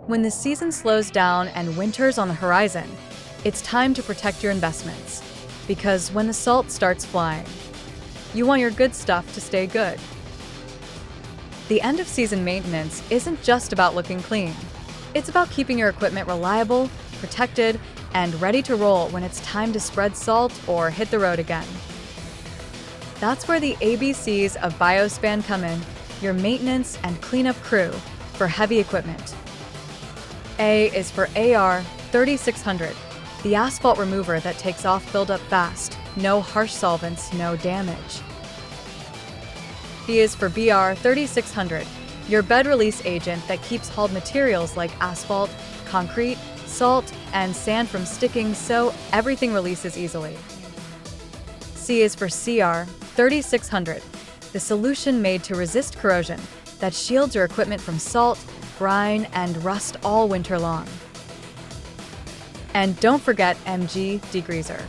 When the season slows down and winter's on the horizon, it's time to protect your investments. Because when the salt starts flying, you want your good stuff to stay good. The end-of-season maintenance isn't just about looking clean. It's about keeping your equipment reliable, protected, and ready to roll when it's time to spread salt or hit the road again. That's where the ABCs of BioSpan come in, your maintenance and cleanup crew for heavy equipment. A is for AR 3600, the asphalt remover that takes off buildup fast, no harsh solvents, no damage. B is for BR 3600, your bed release agent that keeps hauled materials like asphalt, concrete, salt, and sand from sticking so everything releases easily. C is for CR 3600, the solution made to resist corrosion that shields your equipment from salt, brine, and rust all winter long. And don't forget MG Degreaser,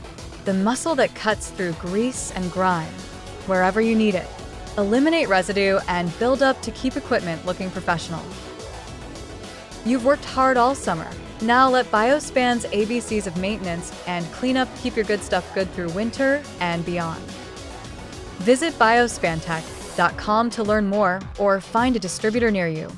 the muscle that cuts through grease and grime wherever you need it. Eliminate residue and build up to keep equipment looking professional. You've worked hard all summer. Now let BioSpan's ABCs of maintenance and cleanup keep your good stuff good through winter and beyond. Visit biospantech.com to learn more or find a distributor near you.